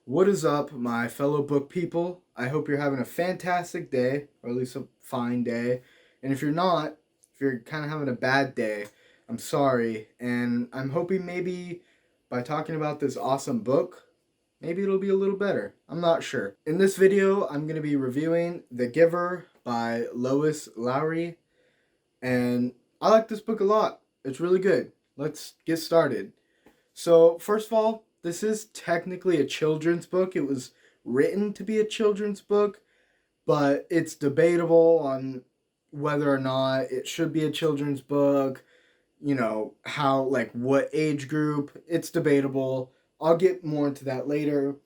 What is up, my fellow book people? I hope you're having a fantastic day, or at least a fine day. And if you're not, if you're kind of having a bad day, I'm sorry. And I'm hoping maybe by talking about this awesome book, maybe it'll be a little better. I'm not sure. In this video, I'm going to be reviewing The Giver by Lois Lowry. And I like this book a lot. It's really good. Let's get started. So, first of all, this is technically a children's book. It was written to be a children's book, but it's debatable on whether or not it should be a children's book, how, like, what age group. It's debatable. I'll get more into that later.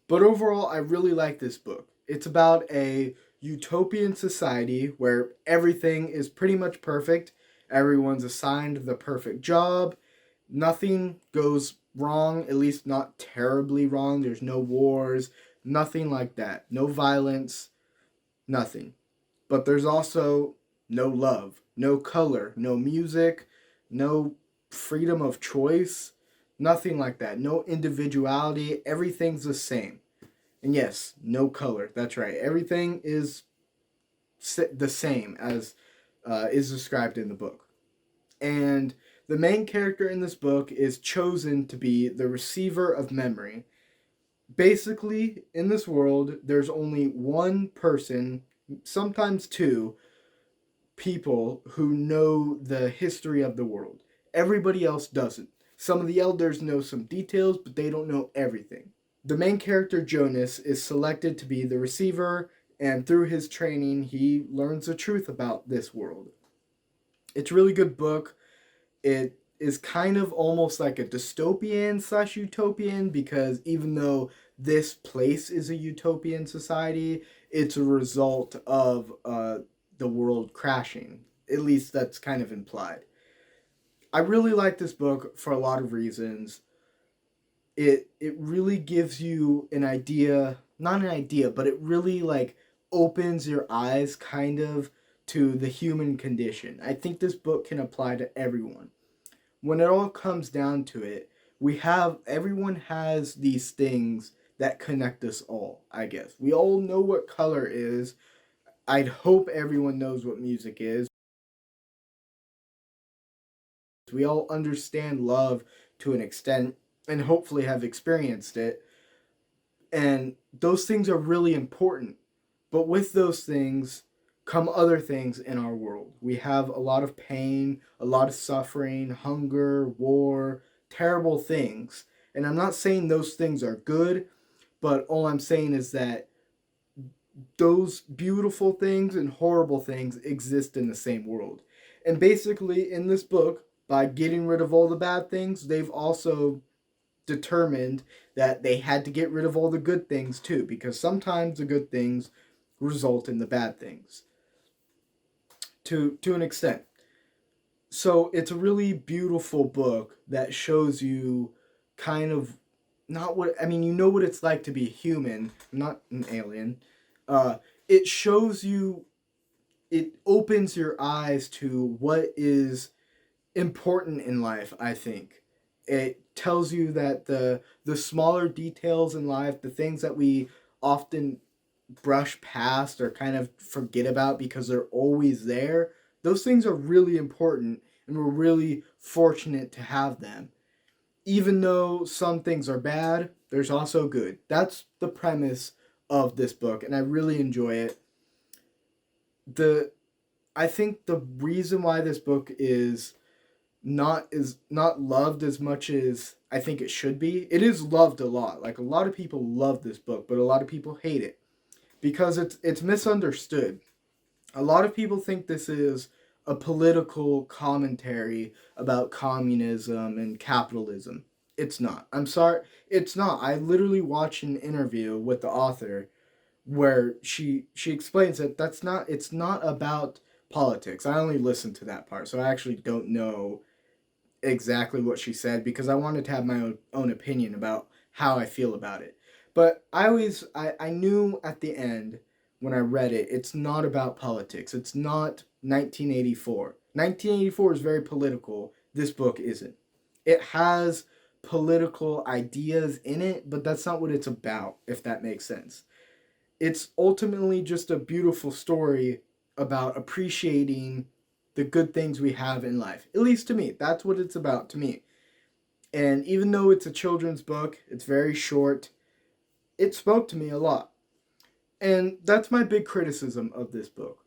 But overall, I really like this book. It's about a utopian society where everything is pretty much perfect. Everyone's assigned the perfect job. Nothing goes wrong, at least not terribly wrong. There's no wars, nothing like that. No violence, nothing. But there's also no love, no color, no music, no freedom of choice, nothing like that. No individuality. Everything's the same. And yes, no color. That's right. Everything is the same as is described in the book. And the main character in this book is chosen to be the receiver of memory. Basically, in this world, there's only one person, sometimes two, people who know the history of the world. Everybody else doesn't. Some of the elders know some details, but they don't know everything. The main character, Jonas, is selected to be the receiver, and through his training, he learns the truth about this world. It's a really good book. It is kind of almost like a dystopian slash utopian because even though this place is a utopian society, it's a result of the world crashing. At least that's kind of implied. I really like this book for a lot of reasons. It really gives you an idea, not an idea, but it really like opens your eyes kind of to the human condition. I think this book can apply to everyone. When it all comes down to it, everyone has these things that connect us all, I guess. We all know what color is. I'd hope everyone knows what music is. We all understand love to an extent and hopefully have experienced it. And those things are really important. But with those things come other things in our world. We have a lot of pain, a lot of suffering, hunger, war, terrible things. And I'm not saying those things are good, but all I'm saying is that those beautiful things and horrible things exist in the same world. And basically, in this book, by getting rid of all the bad things, they've also determined that they had to get rid of all the good things too, because sometimes the good things result in the bad things to an extent. So it's a really beautiful book that shows you kind of not what I mean. You know what it's like to be human, not an alien. It shows you. It opens your eyes to what is important in life. I think it tells you that the smaller details in life, the things that we often brush past or kind of forget about because they're always there, those things are really important, and we're really fortunate to have them. Even though some things are bad, there's also good. That's the premise of this book, and I really enjoy it. The I think the reason why this book is not loved as much as I think it should be. It is loved a lot. Like a lot of people love this book, but a lot of people hate it because it's misunderstood. A lot of people think this is a political commentary about communism and capitalism. It's not. I'm sorry. It's not. I literally watched an interview with the author where she explains that that's not it's not about politics. I only listened to that part, so I actually don't know exactly what she said because I wanted to have my own opinion about how I feel about it. But I knew at the end when I read it, it's not about politics. It's not 1984. 1984 is very political. This book isn't. It has political ideas in it, but that's not what it's about, if that makes sense. It's ultimately just a beautiful story about appreciating the good things we have in life. At least to me, that's what it's about to me. And even though it's a children's book, it's very short, it spoke to me a lot. And that's my big criticism of this book.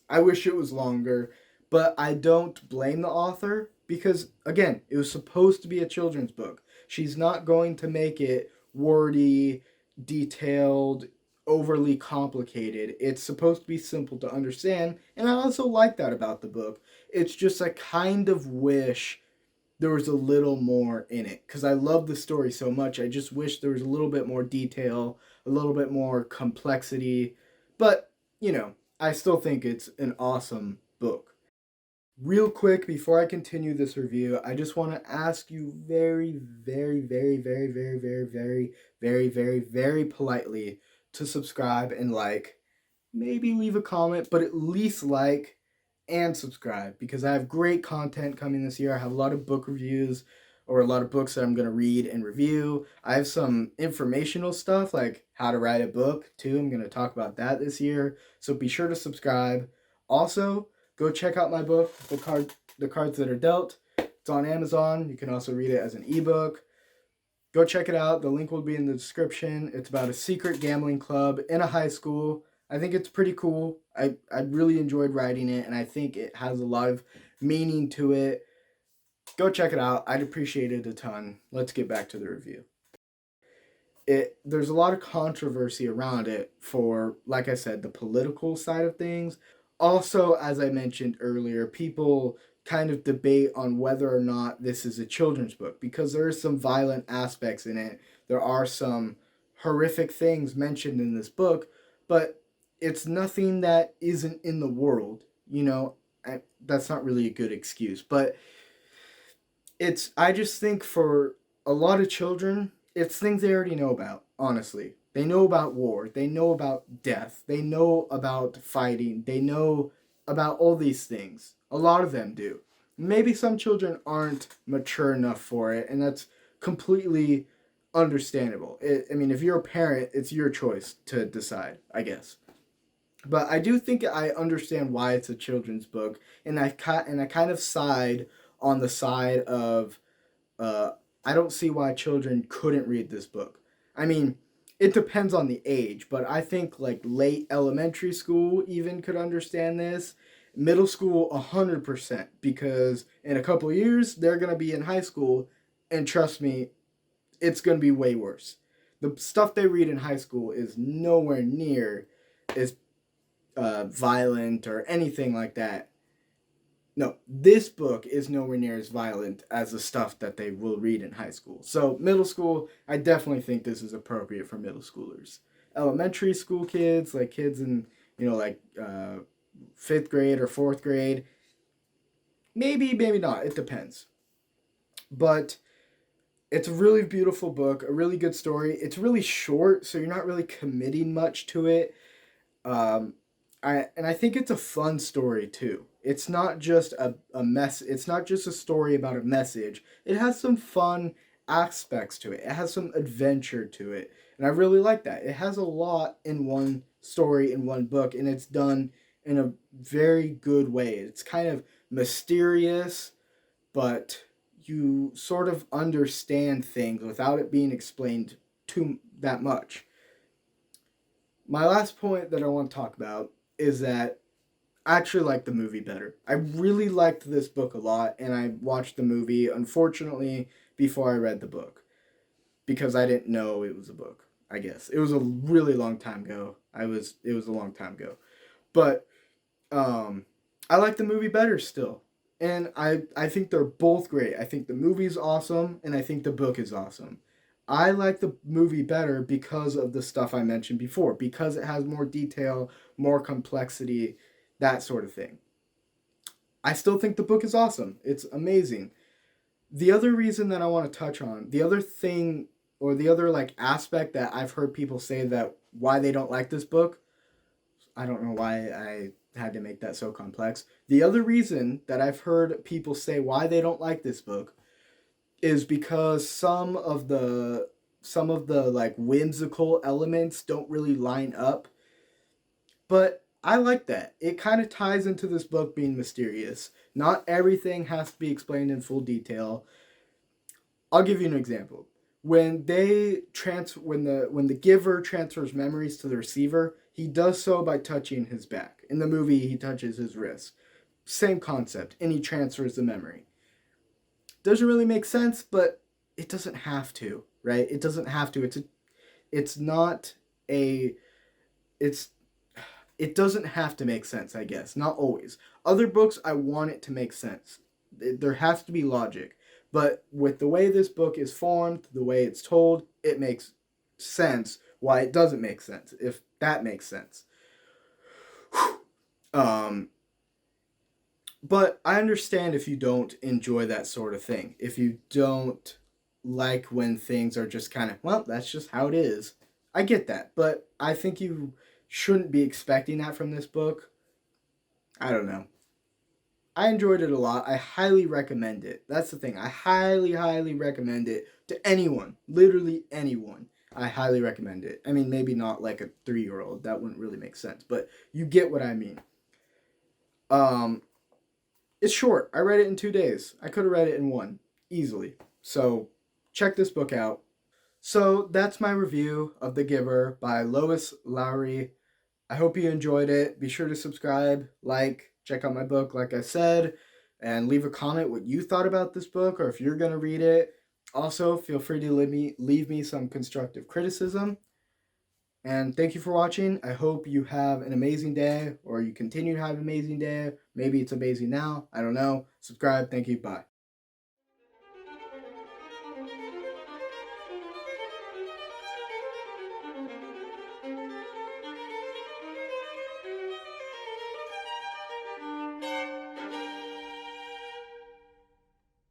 I wish it was longer, but I don't blame the author because, again, it was supposed to be a children's book. She's not going to make it wordy, detailed, overly complicated. It's supposed to be simple to understand, and I also like that about the book. It's just I kind of wish there was a little more in it because I love the story so much. I just wish there was a little bit more detail, a little bit more complexity. But, you know, I still think it's an awesome book. Real quick, before I continue this review, I just want to ask you very, very, very, very, very, very, very, very, very, very politely to subscribe and like. Maybe leave a comment, but at least like and subscribe because I have great content coming this year. I have a lot of book reviews or a lot of books that I'm going to read and review. I have some informational stuff like how to write a book too. I'm going to talk about that this year. So be sure to subscribe. Also, go check out my book, The Cards That Are Dealt. It's on Amazon. You can also read it as an ebook. Go check it out. The link will be in the description. It's about a secret gambling club in a high school. I think it's pretty cool. I really enjoyed writing it, and I think it has a lot of meaning to it. Go check it out. I'd appreciate it a ton. Let's get back to the review. There's a lot of controversy around it for, like I said, the political side of things. Also, as I mentioned earlier, people kind of debate on whether or not this is a children's book because there are some violent aspects in it. There are some horrific things mentioned in this book, but it's nothing that isn't in the world. You know, that's not really a good excuse, but I just think for a lot of children, it's things they already know about, honestly. They know about war, they know about death, they know about fighting, they know about all these things. A lot of them do. Maybe some children aren't mature enough for it, and that's completely understandable. I mean, if you're a parent, it's your choice to decide, I guess. But I do think I understand why it's a children's book, and I kind of side on the side of uh, I don't see why children couldn't read this book. I mean, it depends on the age, but I think like late elementary school even could understand this. Middle school, 100%, because in a couple of years they're gonna be in high school, and trust me, it's gonna be way worse. The stuff they read in high school is nowhere near as violent or anything like that. No, this book is nowhere near as violent as the stuff that they will read in high school. So, middle school, I definitely think this is appropriate for middle schoolers. Elementary school kids, like kids in, like fifth grade or fourth grade, maybe, maybe not. It depends. But it's a really beautiful book, a really good story. It's really short, so you're not really committing much to it. Um, I think it's a fun story too. It's not just a mess. It's not just a story about a message. It has some fun aspects to it. It has some adventure to it, and I really like that. It has a lot in one story in one book, and it's done in a very good way. It's kind of mysterious, but you sort of understand things without it being explained too that much. My last point that I want to talk about is that I actually like the movie better. I really liked this book a lot, and I watched the movie, unfortunately, before I read the book because I didn't know it was a book. I guess it was a really long time ago. It was a long time ago, but um, I like the movie better still, and I think they're both great. I think the movie's awesome, and I think the book is awesome. I like the movie better because of the stuff I mentioned before, because it has more detail, more complexity, that sort of thing. I still think the book is awesome. It's amazing. The other reason that I want to touch on, the other thing or the other like aspect that I've heard people say that why they don't like this book, I don't know why I had to make that so complex. The other reason that I've heard people say why they don't like this book is because some of the like whimsical elements don't really line up, but I like that. It kind of ties into this book being mysterious. Not everything has to be explained in full detail. I'll give you an example. When the giver transfers memories to the receiver, he does so by touching his back. In the movie, he touches his wrist. Same concept, and he transfers the memory. Doesn't really make sense, but it doesn't have to, right? It doesn't have to. It's not a it's it doesn't have to make sense, I guess. Not always. Other books, I want it to make sense. There has to be logic. But with the way this book is formed, the way it's told, it makes sense why it doesn't make sense, if that makes sense. um, but I understand if you don't enjoy that sort of thing. If you don't like when things are just kind of, well, that's just how it is. I get that. But I think you shouldn't be expecting that from this book. I don't know. I enjoyed it a lot. I highly recommend it. That's the thing. I highly, highly recommend it to anyone. Literally anyone. I highly recommend it. I mean, maybe not like a 3-year old. That wouldn't really make sense. But you get what I mean. Um, it's short. I read it in 2 days. I could have read it in one. Easily. So check this book out. So that's my review of The Giver by Lois Lowry. I hope you enjoyed it. Be sure to subscribe, like, check out my book, like I said, and leave a comment what you thought about this book or if you're going to read it. Also, feel free to leave me some constructive criticism. And thank you for watching. I hope you have an amazing day or you continue to have an amazing day. Maybe it's amazing now. I don't know. Subscribe. Thank you. Bye.